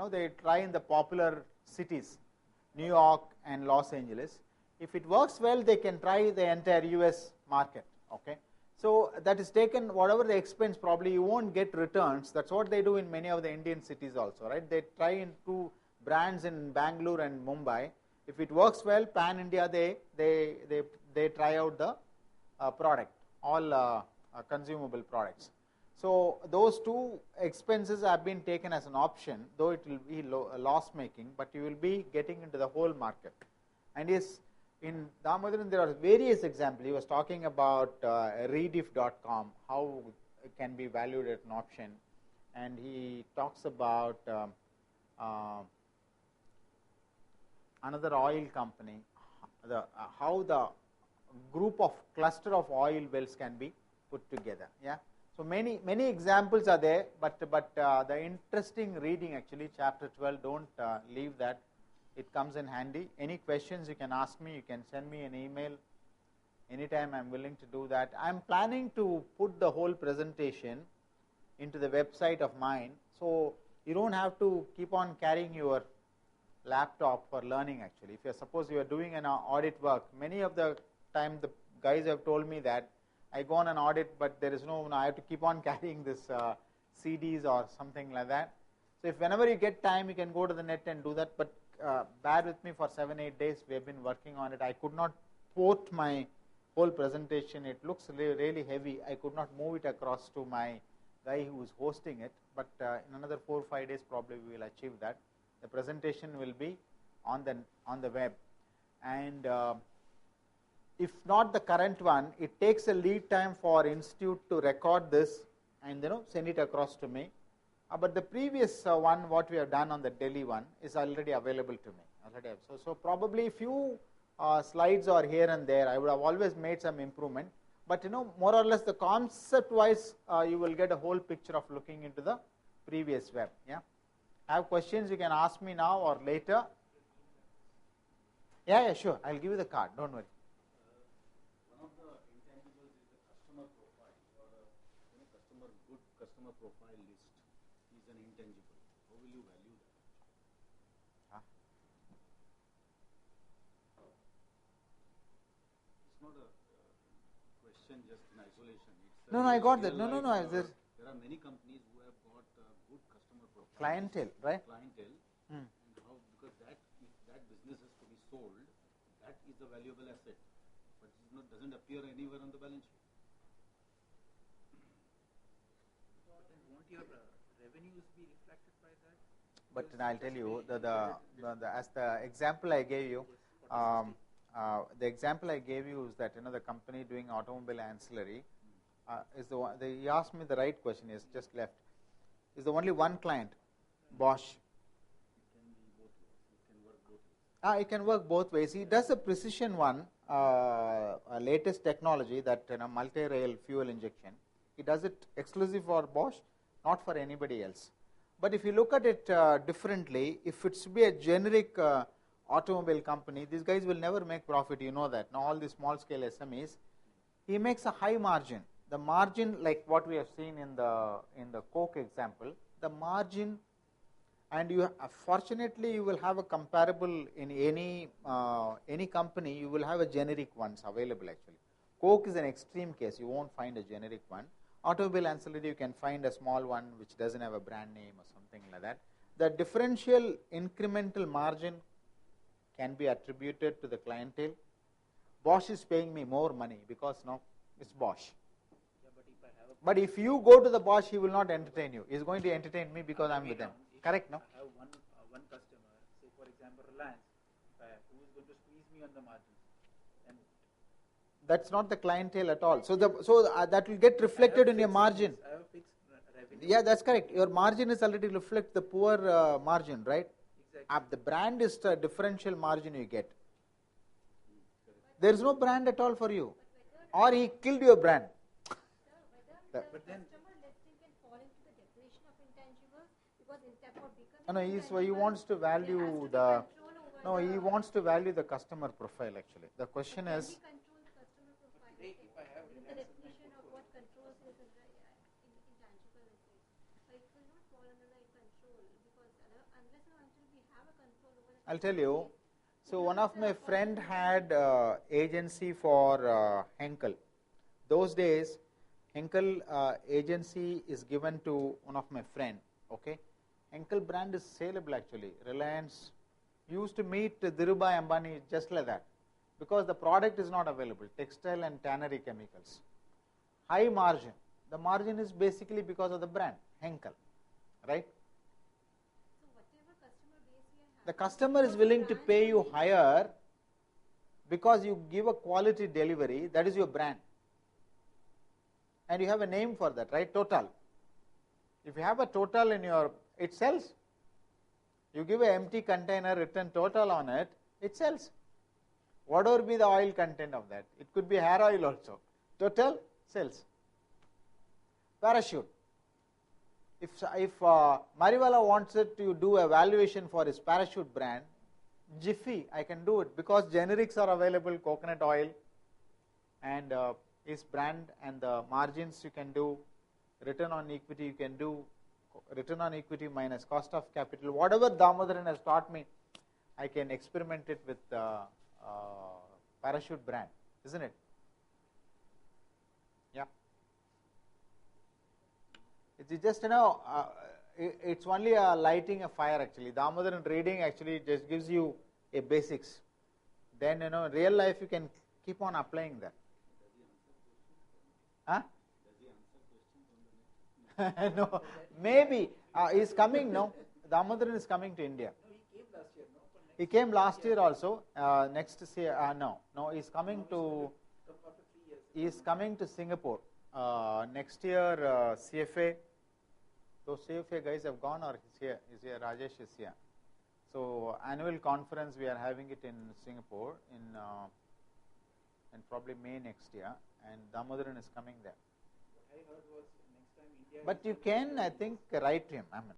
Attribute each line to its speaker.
Speaker 1: they try in the popular cities, New York and Los Angeles. If it works well, they can try the entire US market. Okay, so that is taken, whatever the expense, probably you won't get returns. That's what they do in many of the Indian cities also, right? They try in 2 brands in Bangalore and Mumbai. If it works well, pan India, they try out the product, all consumable products. So those 2 expenses have been taken as an option, though it will be loss making, but you will be getting into the whole market. And yes, in Damodaran there are various examples. He was talking about rediff.com, how it can be valued at an option, and he talks about another oil company, how the group of cluster of oil wells can be put together. Yeah. So many examples are there, but the interesting reading, actually, chapter 12, don't leave that. It comes in handy. Any questions you can ask me, you can send me an email anytime. I'm willing to do that. I'm planning to put the whole presentation into the website of mine, so you don't have to keep on carrying your laptop for learning. Actually, if suppose you are doing an audit work, many of the time the guys have told me that I go on an audit, but there is no, I have to keep on carrying this CDs or something like that. So if whenever you get time, you can go to the net and do that, but bear with me for 7-8 days. We have been working on it. I could not port my whole presentation. It looks really heavy. I could not move it across to my guy who is hosting it, but in another 4 or 5 days probably we will achieve that. The presentation will be on the web, and if not the current one, it takes a lead time for institute to record this and send it across to me. But the previous one, what we have done on the Delhi one, is already available to me. So probably few slides are here and there. I would have always made some improvement, but more or less the concept wise, you will get a whole picture of looking into the previous web. Yeah. Have questions, you can ask me now or later. Yeah, sure. I'll give you the card. Don't worry.
Speaker 2: One of the intangibles is the customer profile, or good customer profile list is an intangible. How will you value that? It's not a question just in isolation. It's
Speaker 1: no, I got that. No.
Speaker 2: There are many companies who have got good customer profile.
Speaker 1: Clientele, right?
Speaker 2: Clientele. And how, because if that business has to be sold, that is a valuable asset, but it doesn't appear anywhere on the balance sheet.
Speaker 3: Then won't your revenues be reflected by that?
Speaker 1: But I'll tell you, as the example I gave you, the example I gave you is that the company doing automobile ancillary is the one. He asked me the right question. He has just left. Is the only one client, Bosch.
Speaker 2: It can be both ways. It can work both ways.
Speaker 1: It can work both ways. He does a precision one, latest technology, that multi-rail fuel injection. He does it exclusive for Bosch, not for anybody else. But if you look at it differently, if it's to be a generic automobile company, these guys will never make profit. You know that. Now all the small scale SMEs, he makes a high margin. The margin, like what we have seen in the Coke example, the margin, and fortunately you will have a comparable in any company. You will have a generic ones available. Actually, Coke is an extreme case. You won't find a generic one. Automobile ancillary, you can find a small one which doesn't have a brand name or something like that. The differential incremental margin can be attributed to the clientele. Bosch is paying me more money because now it's Bosch. But if you go to the Bosch, he will not entertain you. He is going to entertain me because I am with them. Correct, no?
Speaker 3: I have one customer, say for example Reliance, who is going to squeeze me on the margins. And
Speaker 1: that's not the clientele at all. So that will get reflected in your margin.
Speaker 3: I have a fixed revenue.
Speaker 1: Yeah, that's correct. Your margin is already reflect the poor margin, right?
Speaker 3: Exactly.
Speaker 1: The brand is the differential margin you get. There is no brand at all for you. Or he killed your brand.
Speaker 4: But then customer listing can fall into the definition of intangible, because instead of becoming
Speaker 1: He wants to value he wants to value the customer profile. Actually, the question is,
Speaker 4: control the customer profile. The definition of what controls is intangible assets. It will not fall under the control, because unless
Speaker 1: I'll tell you. So one of my friend had agency for Henkel. Those days, Henkel agency is given to one of my friend. Okay, Henkel brand is saleable actually. Reliance used to meet Dhirubhai Ambani just like that, because the product is not available. Textile and tannery chemicals, high margin. The margin is basically because of the brand Henkel, right?
Speaker 4: So whatever customer base we are
Speaker 1: The
Speaker 4: having,
Speaker 1: customer is willing to pay you higher because you give a quality delivery. That is your brand, and you have a name for that, right? Total. If you have a Total in your, it sells. You give an empty container written Total on it, it sells. Whatever be the oil content of that, it could be hair oil also. Total sells. Parachute. If Mariwala wants it to do a valuation for his Parachute brand, Jiffy, I can do it because generics are available, coconut oil, and his brand and the margins you can do, return on equity you can do, return on equity minus cost of capital. Whatever Damodaran has taught me, I can experiment it with Parachute brand, isn't it? Yeah. It's just, it's only lighting a fire actually. Damodaran reading actually just gives you a basics. Then, real life you can keep on applying that. Huh? No, maybe he's coming. No, Damodaran is coming to India.
Speaker 3: No, he came last year. No, for next
Speaker 1: He came last year also. Next year, no, he's coming to.
Speaker 3: after 3 years.
Speaker 1: He is coming to Singapore next year. CFA. Those CFA guys have gone, or he's here. He's here. Rajesh is here. So annual conference we are having it in Singapore in probably May next year, and Damodaran is coming there.
Speaker 3: What I heard was next time India.
Speaker 1: But you can, I think, write to him. I mean,